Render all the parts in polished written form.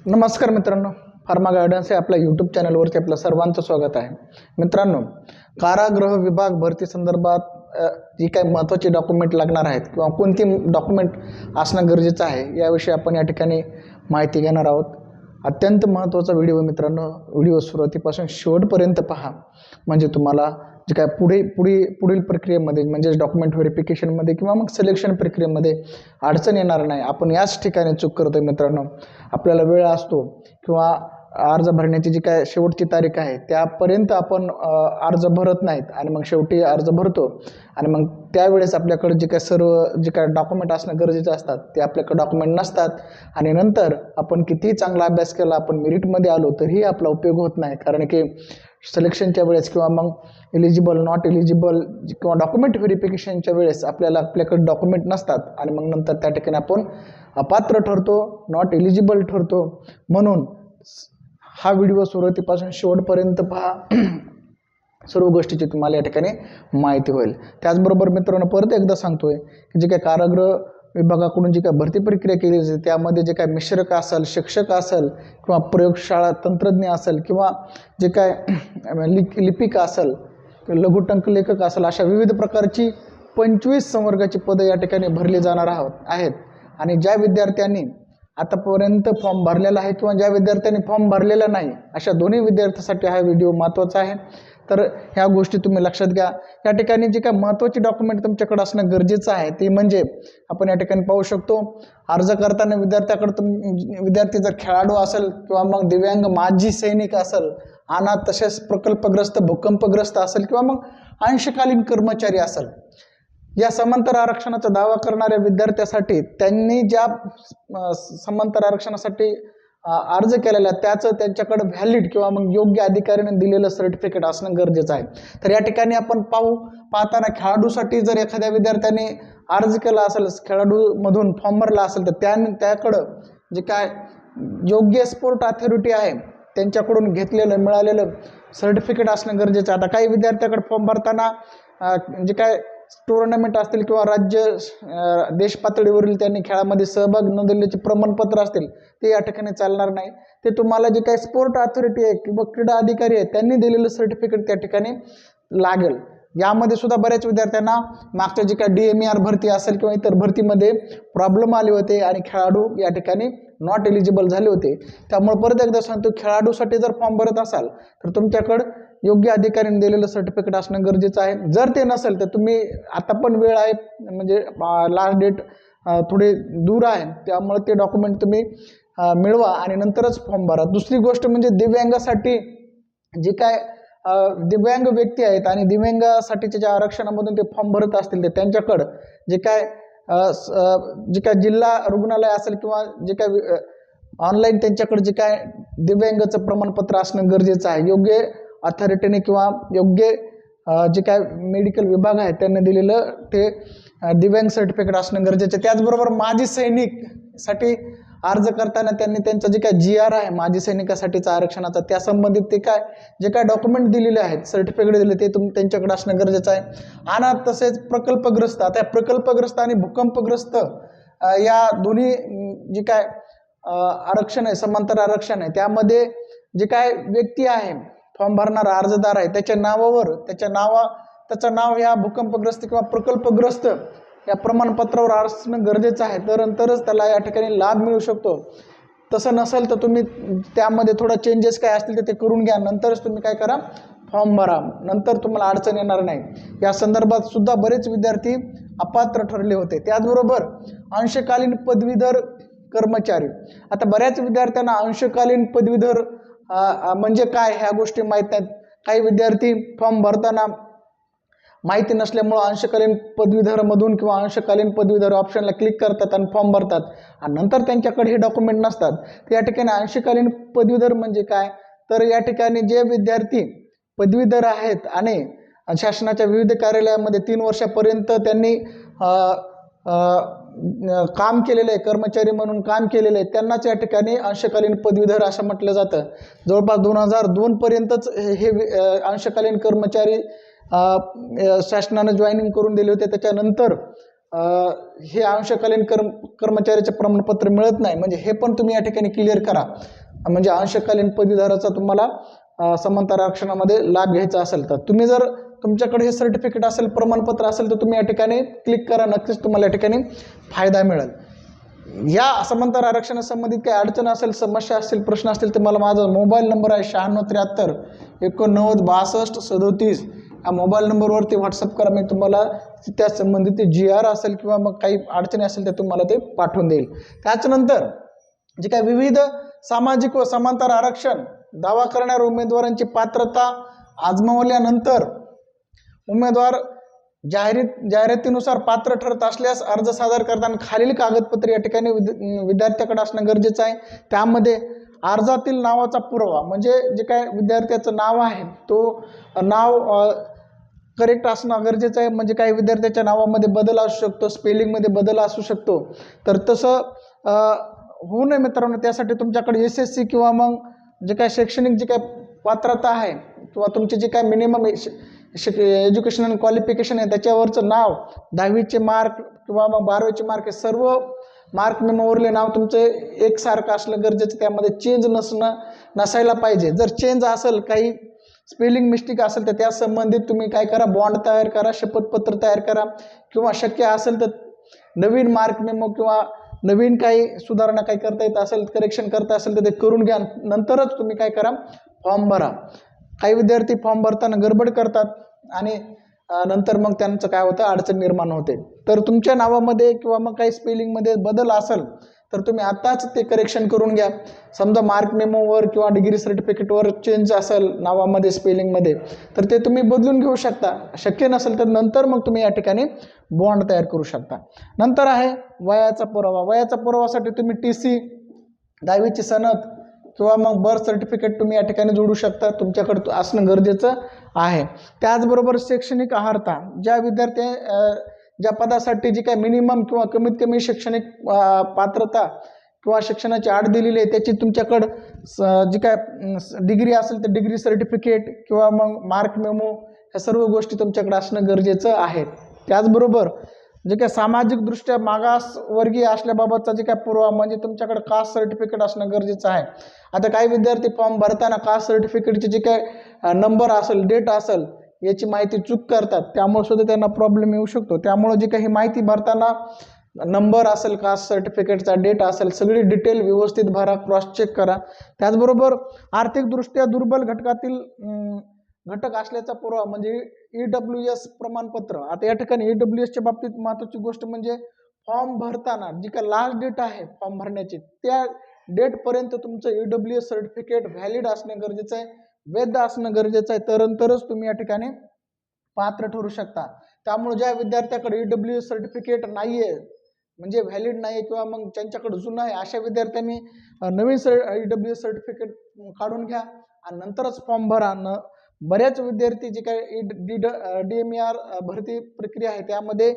नमस्कार मित्रांनो, pharma guidance हे आपल्या यूट्यूब चॅनलवरती आपलं सर्वांचं स्वागत आहे. मित्रांनो, कारागृह विभाग भरती संदर्भात जी काही महत्त्वाची डॉक्युमेंट लागणार आहेत किंवा कोणती डॉक्युमेंट असणं गरजेचं आहे याविषयी आपण या ठिकाणी माहिती घेणार आहोत. अत्यंत महत्त्वाचा व्हिडिओ मित्रांनो, व्हिडिओ सुरुवातीपासून शेवटपर्यंत पहा, म्हणजे तुम्हाला जे काय पुढील प्रक्रियेमध्ये म्हणजे डॉक्युमेंट व्हेरिफिकेशनमध्ये किंवा मग सिलेक्शन प्रक्रियेमध्ये अडचण येणार नाही. आपण याच ठिकाणी चूक करतोय मित्रांनो. आपल्याला वेळ असतो किंवा अर्ज भरण्याची जी काय शेवटची तारीख आहे त्यापर्यंत आपण अर्ज भरत नाहीत आणि मग शेवटी अर्ज भरतो आणि मग त्यावेळेस आपल्याकडे जे काय डॉक्युमेंट असणं गरजेचं असतात ते आपल्याकडे डॉक्युमेंट नसतात आणि नंतर आपण कितीही चांगला अभ्यास केला, आपण मेरिटमध्ये आलो तरीही आपला उपयोग होत नाही. कारण की सिलेक्शनच्या वेळेस किंवा मग एलिजिबल नॉट एलिजिबल किंवा डॉक्युमेंट व्हेरिफिकेशनच्या वेळेस आपल्याकडे डॉक्युमेंट नसतात आणि मग नंतर त्या ठिकाणी आपण अपात्र ठरतो, नॉट एलिजिबल ठरतो. म्हणून हा व्हिडिओ सुरुवातीपासून शेवटपर्यंत पहा. सर्व गोष्टीची तुम्हाला या ठिकाणी माहिती होईल. त्याचबरोबर मित्रांनो, परत एकदा सांगतोय की जे काही कारागृह विभागाकडून जी काही भरती प्रक्रिया केली जाते त्यामध्ये जे काय मिश्रक असेल, शिक्षक असेल किंवा प्रयोगशाळा तंत्रज्ञ असेल किंवा जे काय लिपिक असेल, लघुटंक लेखक असेल, अशा विविध प्रकारची 25 संवर्गाची पदं या ठिकाणी भरली जाणार आहेत. आणि ज्या विद्यार्थ्यांनी आतापर्यंत फॉर्म भरलेला आहे किंवा ज्या विद्यार्थ्यांनी फॉर्म भरलेला नाही अशा दोन्ही विद्यार्थ्यांसाठी हा व्हिडिओ महत्त्वाचा आहे. तर ह्या गोष्टी तुम्ही लक्षात घ्या. या ठिकाणी जी काय महत्त्वाची डॉक्युमेंट तुमच्याकडे असणं गरजेचं आहे ते म्हणजे आपण या ठिकाणी पाहू शकतो, अर्ज करताना विद्यार्थी जर खेळाडू असेल किंवा मग दिव्यांग माजी सैनिक असेल, अनाथ तसेच प्रकल्पग्रस्त भूकंपग्रस्त असेल किंवा मग अंशकालीन कर्मचारी असेल, या समांतर आरक्षणाचा दावा करणाऱ्या विद्यार्थ्यासाठी त्यांनी ज्या समांतर आरक्षणासाठी अर्ज केलेला त्याचं त्यांच्याकडे व्हॅलिड किंवा मग योग्य अधिकाऱ्याने दिलेलं सर्टिफिकेट असणं गरजेचं आहे. तर या ठिकाणी आपण पाहताना खेळाडूसाठी जर एखाद्या विद्यार्थ्याने अर्ज केला असेल, खेळाडूमधून फॉर्म भरला असेल, तर त्याकडं जे काय योग्य स्पोर्ट अथॉरिटी आहे त्यांच्याकडून मिळालेलं सर्टिफिकेट असणं गरजेचं आहे. आता काही विद्यार्थ्याकडे फॉर्म भरताना जे काय टुर्नामेंट असतील किंवा देश पातळीवरील त्यांनी खेळामध्ये सहभाग नोंदवल्याचे प्रमाणपत्र असतील ते या ठिकाणी चालणार नाही. ते तुम्हाला जे काही स्पोर्ट अथॉरिटी आहे किंवा क्रीडा अधिकारी आहे त्यांनी दिलेलं सर्टिफिकेट त्या ठिकाणी लागेल. यामध्ये सुद्धा बऱ्याच विद्यार्थ्यांना मागच्या जे काही DMER भरती असेल किंवा इतर भरतीमध्ये प्रॉब्लेम आले होते आणि खेळाडू या ठिकाणी नॉट एलिजिबल झाले होते. त्यामुळे परत एकदा सांगतो, खेळाडूसाठी जर फॉर्म भरत असाल तर तुमच्याकडं योग्य अधिकाऱ्याने दिलेलं सर्टिफिकेट असणं गरजेचं आहे. जर ते नसेल तर तुम्ही आता पण वेळ आहे, म्हणजे लास्ट डेट थोडी दूर आहे, त्यामुळे ते डॉक्युमेंट तुम्ही मिळवा आणि नंतरच फॉर्म भरा. दुसरी गोष्ट म्हणजे दिव्यांगासाठी जे काय दिव्यांग व्यक्ती आहेत आणि दिव्यांगासाठीच्या ज्या आरक्षणामधून ते फॉर्म भरत असतील ते त्यांच्याकडं जे काय जिल्हा रुग्णालय असेल किंवा जे काय ऑनलाईन त्यांच्याकडे जे काय दिव्यांगाचं प्रमाणपत्र असणं गरजेचं आहे. योग्य अथॉरिटीने किंवा योग्य जे काय मेडिकल विभाग आहे त्यांनी दिलेलं ते दिव्यांग सर्टिफिकेट असणं गरजेचं आहे. त्याचबरोबर माजी सैनिकसाठी अर्ज करताना त्यांनी त्यांचं जे काय GR आहे माजी सैनिकासाठीचा आरक्षणाचा त्या संबंधित ते जे काय डॉक्युमेंट दिलेले आहेत, सर्टिफिकेट दिले ते त्यांच्याकडे असणं गरजेचं आहे. आणि तसेच प्रकल्पग्रस्त, आता प्रकल्पग्रस्त आणि भूकंपग्रस्त या दोन्ही जे काय आरक्षण आहे, समांतर आरक्षण आहे, त्यामध्ये जे काय व्यक्ती आहे फॉर्म भरणारा अर्जदार आहे त्याचं नाव या भूकंपग्रस्त किंवा प्रकल्पग्रस्त या प्रमाणपत्रावर असणं गरजेचं आहे. तरच त्याला या ठिकाणी लाभ मिळू शकतो. तसं नसेल तर तुम्ही त्यामध्ये थोडा चेंजेस काय असतील तर ते करून घ्या, नंतरच तुम्ही काय करा, फॉर्म भरा, नंतर तुम्हाला अडचण येणार नाही. या संदर्भात सुद्धा बरेच विद्यार्थी अपात्र ठरले होते. त्याचबरोबर अंशकालीन पदवीधर कर्मचारी, आता बऱ्याच विद्यार्थ्यांना अंशकालीन पदवीधर म्हणजे काय ह्या गोष्टी माहीत नाहीत. काही विद्यार्थी फॉर्म भरताना माहिती नसल्यामुळं अंशकालीन पदवीधरमधून किंवा अंशकालीन पदवीधर ऑप्शनला क्लिक करतात आणि फॉर्म भरतात आणि नंतर त्यांच्याकडे हे डॉक्युमेंट नसतात. तर या ठिकाणी अंशकालीन पदवीधर म्हणजे काय, तर या ठिकाणी जे विद्यार्थी पदवीधर आहेत आणि शासनाच्या विविध कार्यालयामध्ये 3 वर्षापर्यंत त्यांनी काम केलेलं आहे, कर्मचारी म्हणून काम केलेलं आहे, त्यांनाच या ठिकाणी अंशकालीन पदवीधर असं म्हटलं जातं. जवळपास 2002 पर्यंतच हे अंशकालीन कर्मचारी शासनानं जॉईनिंग करून दिले होते. त्याच्यानंतर हे अंशकालीन कर्मचाऱ्याचे प्रमाणपत्र मिळत नाही, म्हणजे हे पण तुम्ही या ठिकाणी क्लिअर करा. म्हणजे अंशकालीन पदवीधराचा तुम्हाला समांतर आरक्षणामध्ये लाभ घ्यायचा असेल तर तुम्ही जर तुमच्याकडे हे सर्टिफिकेट असेल, प्रमाणपत्र असेल, तर तुम्ही या ठिकाणी क्लिक करा. नक्कीच तुम्हाला या ठिकाणी फायदा मिळेल. या समांतर आरक्षणासंबंधित काही अडचण असेल, समस्या असतील, प्रश्न असतील तर मला माझा मोबाईल नंबर आहे 9673 89 62 37. या मोबाईल नंबरवरती व्हॉट्सअप करा. मी तुम्हाला त्या संबंधित GR असेल किंवा मग काही अडचणी असेल तर तुम्हाला ते पाठवून देईल. त्याच्यानंतर जे काही विविध सामाजिक व समांतर आरक्षण दावा करणाऱ्या उमेदवारांची पात्रता आजमावल्यानंतर उमेदवार जाहिरातीनुसार पात्र ठरत असल्यास अर्ज सादर करताना खालील कागदपत्रे या ठिकाणी विद्यार्थ्याकडे असणं गरजेचं आहे. त्यामध्ये अर्जातील नावाचा पुरावा, म्हणजे जे काय विद्यार्थ्याचं नाव आहे तो नाव करेक्ट असणं गरजेचं आहे. म्हणजे काही विद्यार्थ्याच्या नावामध्ये बदल असू शकतो, स्पेलिंगमध्ये बदल असू शकतो, तर तसं होऊ नये मित्रांनो. त्यासाठी तुमच्याकडे SSC किंवा मग जे काय शैक्षणिक जे काय पात्रता आहे किंवा तुमचे जे काय मिनिमम एज्युकेशनल क्वालिफिकेशन आहे त्याच्यावरचं नाव, 10वीचे मार्क किंवा मग 12वीचे मार्क, हे सर्व मार्क मेमोवरले नाव तुमचं एकसारखं असलं गरजेचं. त्यामध्ये चेंज नसायला पाहिजे. जर चेंज असेल, काही स्पेलिंग मिस्टेक असेल तर त्या संबंधित तुम्ही काय करा, बॉन्ड तयार करा, शपथपत्र तयार करा, किंवा शक्य असेल तर नवीन मार्क मेमो किंवा नवीन काही सुधारणा काही करता येत असेल, करेक्शन करता असेल तर ते करून घ्या. नंतरच तुम्ही काय करा, फॉर्म भरा. काही विद्यार्थी फॉर्म भरताना गडबड करतात आणि नंतर मग त्यांचं काय होतं, अडचण निर्माण होते. तर तुमच्या नावामध्ये किंवा मग काही स्पेलिंगमध्ये बदल असेल तर तुम्ही आताच ते करेक्शन करून घ्या. समजा मार्क मेमोवर किंवा डिग्री सर्टिफिकेटवर चेंज असेल नावामध्ये, स्पेलिंगमध्ये, तर ते तुम्ही बदलून घेऊ शकता. शक्य नसेल तर नंतर मग तुम्ही या ठिकाणी बॉन्ड तयार करू शकता. नंतर आहे वयाचा पुरावा. वयाचा पुरावासाठी तुम्ही TC, 10वीची सनद किंवा मग बर्थ सर्टिफिकेट तुम्ही या ठिकाणी जोडू शकता. तुमच्याकडे असणं गरजेचं आहे. त्याचबरोबर शैक्षणिक अर्हता, ज्या पदासाठी जी काय मिनिमम किंवा कमीत कमी शैक्षणिक पात्रता किंवा शिक्षणाची अट दिलेली आहे त्याची तुमच्याकडं जी काय डिग्री असेल तर डिग्री सर्टिफिकेट किंवा मग मार्क मेमो, ह्या सर्व गोष्टी तुमच्याकडे असणं गरजेचं आहे. त्याचबरोबर जे काय सामाजिकदृष्ट्या मागासवर्गीय असल्याबाबतचा जे काय पुरावा, म्हणजे तुमच्याकडे कास्ट सर्टिफिकेट असणं गरजेचं आहे. आता काही विद्यार्थी फॉर्म भरताना कास्ट सर्टिफिकेटचे जे काय नंबर असेल, डेट असेल, याची माहिती चूक करतात, त्यामुळे सुद्धा त्यांना प्रॉब्लेम येऊ शकतो. त्यामुळे जे काही माहिती भरताना नंबर असेल, कास्ट सर्टिफिकेटचा डेट असेल, सगळी डिटेल व्यवस्थित भरा, क्रॉस चेक करा. त्याचबरोबर आर्थिकदृष्ट्या दुर्बल घटकातील घटक असल्याचा पुरावा, म्हणजे EWS प्रमाणपत्र. आता या ठिकाणी EWSच्या बाबतीत महत्त्वाची गोष्ट म्हणजे फॉर्म भरताना जी काय लास्ट डेट आहे फॉर्म भरण्याची, त्या डेटपर्यंत तुमचं EWS सर्टिफिकेट व्हॅलिड असणं गरजेचं आहे, वैध असणं गरजेचं आहे. तरच तुम्ही या ठिकाणी पात्र ठरू शकता. त्यामुळे ज्या विद्यार्थ्याकडे EWS सर्टिफिकेट नाही आहे, म्हणजे व्हॅलिड नाही किंवा मग ज्यांच्याकडे जुनं आहे, अशा विद्यार्थ्यांनी नवीन EWS सर्टिफिकेट काढून घ्या आणि नंतरच फॉर्म भरा. बऱ्याच विद्यार्थी जे काय DMER भरती प्रक्रिया आहे त्यामध्ये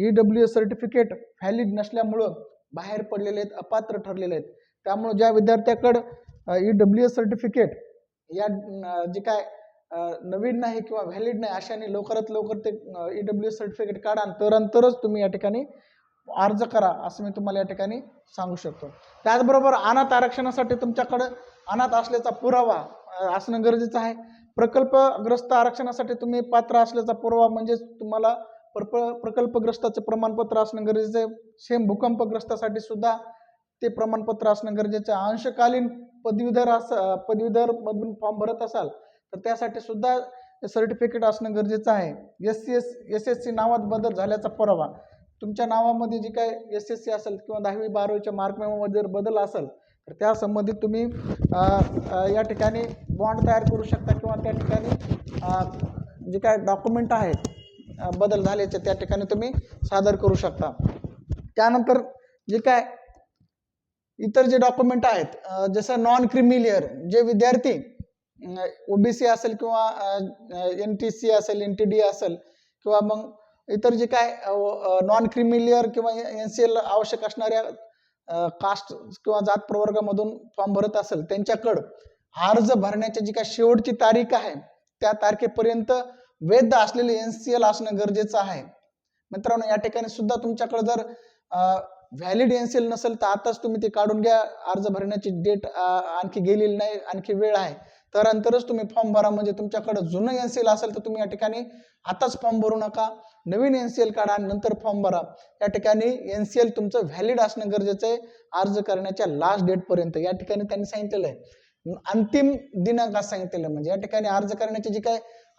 EWS सर्टिफिकेट व्हॅलिड नसल्यामुळं बाहेर पडलेले आहेत, अपात्र ठरलेले आहेत. त्यामुळे ज्या विद्यार्थ्याकडं EWS सर्टिफिकेट या जे काय नवीन नाही किंवा व्हॅलिड नाही, अशाने लवकरात लवकर ते EWS सर्टिफिकेट काढा, तरच तुम्ही या ठिकाणी अर्ज करा, असं मी तुम्हाला या ठिकाणी सांगू शकतो. त्याचबरोबर अनाथ आरक्षणासाठी तुमच्याकडं अनाथ असल्याचा पुरावा असणं गरजेचं आहे. प्रकल्पग्रस्त आरक्षणासाठी तुम्ही पात्र असल्याचा पुरावा म्हणजे तुम्हाला प्रकल्पग्रस्ताचे प्रमाणपत्र असणं गरजेचं आहे. सेम भूकंपग्रस्तासाठी सुद्धा ते प्रमाणपत्र असणं गरजेचं आहे. अंशकालीन पदवीधर मधून फॉर्म भरत असाल तर त्यासाठी सुद्धा सर्टिफिकेट असणं गरजेचं आहे. SSC नावात बदल झाल्याचा पुरावा, तुमच्या नावामध्ये जी काय SSC असेल किंवा 10वी 12वीच्या मार्क मेमोमध्ये जर बदल असेल तर त्या संबंधित तुम्ही या ठिकाणी बॉन्ड तयार करू शकता किंवा त्या ठिकाणी जे काय डॉक्युमेंट आहेत बदल झाल्याचे त्या ठिकाणी तुम्ही सादर करू शकता. त्यानंतर जे काय इतर जे डॉक्युमेंट आहेत, जसं नॉन क्रिमिलियर, जे विद्यार्थी OBC असेल किंवा NTC असेल, NTD असेल किंवा मग इतर जे काय नॉन क्रिमिलियर किंवा NCL आवश्यक असणाऱ्या कास्ट किंवा जात प्रवर्गामधून फॉर्म भरत असेल त्यांच्याकडं अर्ज भरण्याची जी काय शेवटची तारीख आहे त्या तारखेपर्यंत वैध असलेले NCL असणं गरजेचं आहे. मित्रांनो, या ठिकाणी सुद्धा तुमच्याकडे जर व्हॅलिड एनसीएल नसेल तर आताच तुम्ही ते काढून घ्या. अर्ज भरण्याची डेट आणखी गेलेली नाही, आणखी वेळ आहे. त्यानंतरच तुम्ही फॉर्म भरा. म्हणजे तुमच्याकडे जुनं एनसीएल असेल तर तुम्ही या ठिकाणी आताच फॉर्म भरू नका. नवीन एनसीएल काढा आणि नंतर फॉर्म भरा. या ठिकाणी एनसीएल तुमचं व्हॅलिड असणं गरजेचं आहे अर्ज करण्याच्या लास्ट डेट पर्यंत. या ठिकाणी त्यांनी सांगितलेलं आहे अंतिम दिनांक सांगितलेलं. म्हणजे या ठिकाणी अर्ज करण्याचे जे काय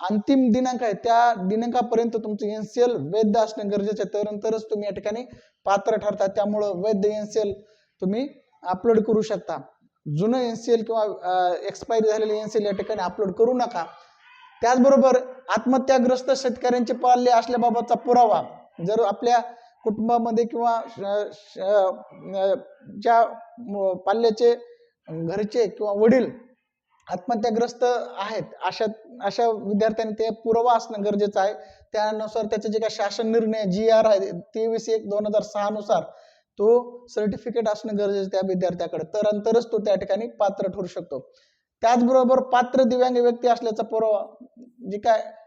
अंतिम दिनांक आहे त्या दिनांकापर्यंत तुमचं एनसीएल वैध असणं गरजेचं आहे. त्यानंतरच तुम्ही या ठिकाणी पात्र ठरता. त्यामुळं वैध एनसीएल तुम्ही अपलोड करू शकता. जुनं एनसीएल किंवा एक्सपायरी झालेले एनसीएल या ठिकाणी अपलोड करू नका. त्याचबरोबर आत्महत्याग्रस्त शेतकऱ्यांचे पाल्य असल्याबाबतचा पुरावा जर आपल्या कुटुंबामध्ये किंवा ज्या पाल्याचे घरचे किंवा वडील आत्महत्याग्रस्त आहेत अशा विद्यार्थ्यांनी ते पुरावा असणं गरजेचं आहे. त्यानुसार त्याचे जे काही शासन निर्णय GR आहे 23/1/2006 नुसार तो सर्टिफिकेट असणं गरजेचं त्या विद्यार्थ्याकडे. तरच तो त्या ठिकाणी पात्र ठरू शकतो. त्याचबरोबर पात्र दिव्यांग व्यक्ती असल्याचा पुरावा जे काय